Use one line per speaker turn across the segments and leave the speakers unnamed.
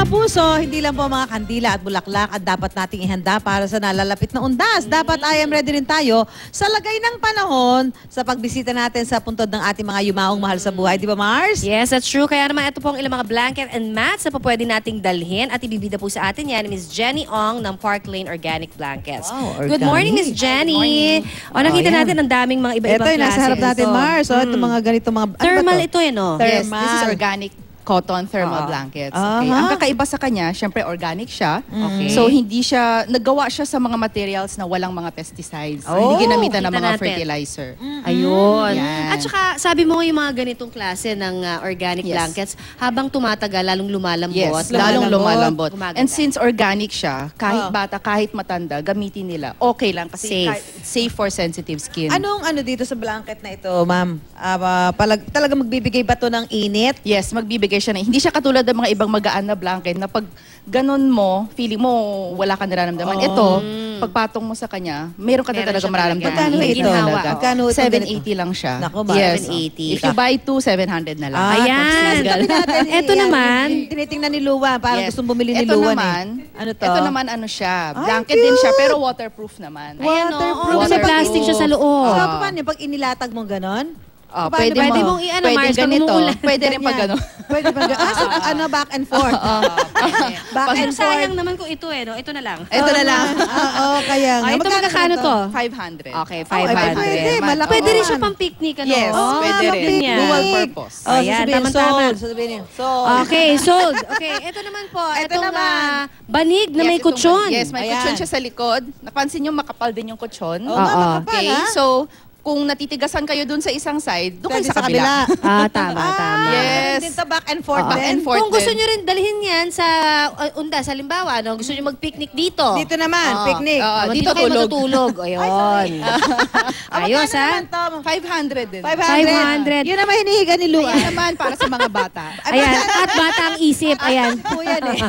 kapuso, hindi lang po mga kandila at bulaklak at dapat nating ihanda para sa nalalapit na undas. Dapat I am ready rin tayo sa lagay ng panahon sa pagbisita natin sa puntod ng ating mga yumaong mahal sa buhay. Di ba, Mars?
Yes, that's true. Kaya naman ito pong ilang mga blanket and mats na po pwede nating dalhin at ibibida po sa atin yan ni Ms. Jenny Ong ng Park Lane Organic Blankets.
Wow,
Good morning, Ms. Jenny. O, nakita natin ang daming mga iba-ibang
Ito
klase.
yung nasa harap natin, Mars. O, ito mga ganito mga...
Thermal ito eh, no?
Yes,
Thermal.
this is organic cotton thermal blankets. Okay. Ang kakaiba sa kanya, syempre organic siya.
Okay.
So hindi siya, naggawa siya sa mga materials na walang mga pesticides. Hindi ginamitan ng
Kita
mga
natin.
fertilizer.
Ayun.
Yan.
At saka, sabi mo yung mga ganitong klase ng organic
Yes.
blankets, habang tumatagal, lalong lumalambot.
Yes, lalong lumalambot.
Gumaganda.
And since organic siya, kahit bata, kahit matanda, gamitin nila. Okay lang kasi
Safe.
safe for sensitive skin.
Anong ano dito sa blanket na ito, ma'am? Talaga magbibigay ba ito ng init?
Yes, magbibigay siya na. Hindi siya katulad ng mga ibang magaan na blanket na pag ganun mo, feeling mo wala ka nararamdaman. Ito, pagpatong mo sa kanya, meron ka na
Meron
talaga
siya
mararamdaman.
talaga.
Magkano
Hindi
ito?
talaga.
Magkano ito
780 lang siya.
Naku, ba?
Yes.
780.
If you buy 2, 700 na lang.
Ayan.
Tabi natin,
Ito naman.
Tinitingnan ni Luwa. Parang
Yes.
gustong bumili ni
Ito
Luwa.
naman,
Ano to?
Ito naman ano siya.
Ay,
Blanket din siya,
cute.
pero waterproof naman.
Ayan,
Waterproof.
oo. Kasi
Waterproof.
plastic siya sa loob.
So, paano yun? Pag inilatag mo ganon?
Oh,
Paano ba?
Pwede mong i-ano,
pwede
Mars, pag
ganito.
umuulan.
Pwede rin pag
Ganyan.
ano.
Pwede ba? So, ano, back and forth. Back
Pero
and
sayang
forth.
naman kung ito eh, no? Ito na lang.
Ito na lang.
Oo, kaya nga.
Ito magkakano to?
500.
Okay,
Ay,
500.
pwede. Malaki.
Pwede rin
Oo.
siya pang picnic, ano?
Yes, pwede rin.
mag-picnic.
Dual purpose.
Oh,
Ayan,
sasabihin,
tama-tama.
sold. Sasabihin niyo, sold.
Okay, sold. Okay, ito naman po.
Ito
Itong
naman.
Banig na
Yes,
may
itong-
kutsyon.
Yes, may
Ayan.
kutsyon siya sa likod. Napansin nyo, makapal din yung kutsyon.
Oo nga,
Oo.
makapal,
Okay,
ha?
so kung natitigasan kayo dun sa isang side, doon kayo
Pwede
sa kabila.
Tama, tama.
Yes.
Din to back and forth.
Back
din.
and forth.
Kung gusto
din.
nyo rin dalhin yan sa undas, halimbawa, no? Gusto nyo mag-picnic dito.
Dito naman,
Oo.
picnic.
Oo.
Dito
Dito
kayo
tulog.
matutulog. Ayun. Ayos,
magkano
ha?
naman to?
500 din.
500.
500.
Yun naman hinihiga ni Luwa.
Ayan naman para sa mga bata.
Ayan, at bata ang isip. Ayan.
Po yan eh.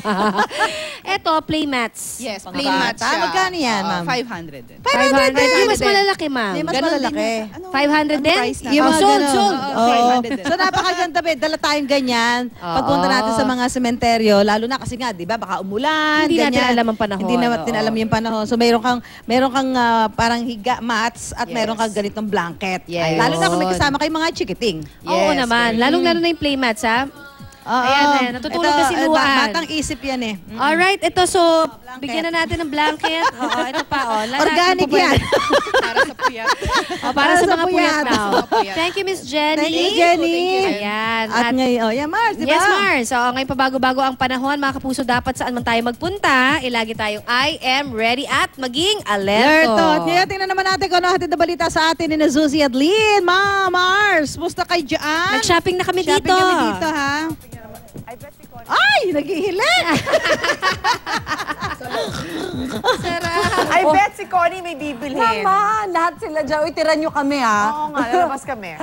Eto, playmats.
Yes,
Pang
plain
bata.
mat siya.
Magkano yan, ma'am?
500 din.
500. Yung mas
500.
malalaki, ma'am.
May mas
Ganon din
malalaki.
yung- ano,
500 din?
price na?
Yung
Oh,
mga
sold,
ganon.
sold.
Oo.
500 din.
So napakaganda ba? Dala tayong ganyan. Pagpunta natin sa mga sementeryo, lalo na kasi nga, di ba, baka umulan,
Hindi natin
ganyan.
alam ang panahon.
Hindi natin
Oo.
alam yung panahon. So meron kang parang higa mats at
Yes.
meron kang ganitong blanket.
Yes.
Lalo na kung may kasama kayong mga chikiting.
Oo
Yes,
naman.
very
Lalong-lalo na yung playmats, ha?
Oo.
Ayan, natutulog na si Luan.
Batang isip yan eh.
Alright, ito. So, bigyan na natin ng blanket. Oo, ito pa. Oh.
Organic yan.
Para sa puyat.
Para sa mga puyat
puyat.
now.
Puyat.
Thank you, Miss Jenny.
Thank you, Jenny.
Ayan.
At ngayon, yeah, Mars, di ba?
Yes, Mars. So, ngayon pabago-bago ang panahon, mga kapuso, dapat saan man tayo magpunta, ilagi tayong I am ready at maging alerto.
Lerto. At ngayon, tingnan naman natin kung ano hatid na balita sa atin ni na Suzy at Lynn. Mars, musta kayo dyan?
Nag-shopping na kami
Shopping
dito.
kami dito, ha? Ay, naghihilik!
I bet si Connie may bibilhin.
Naman, lahat sila dyan. Uy, tira nyo kami, ha?
Oo nga, lalabas kami.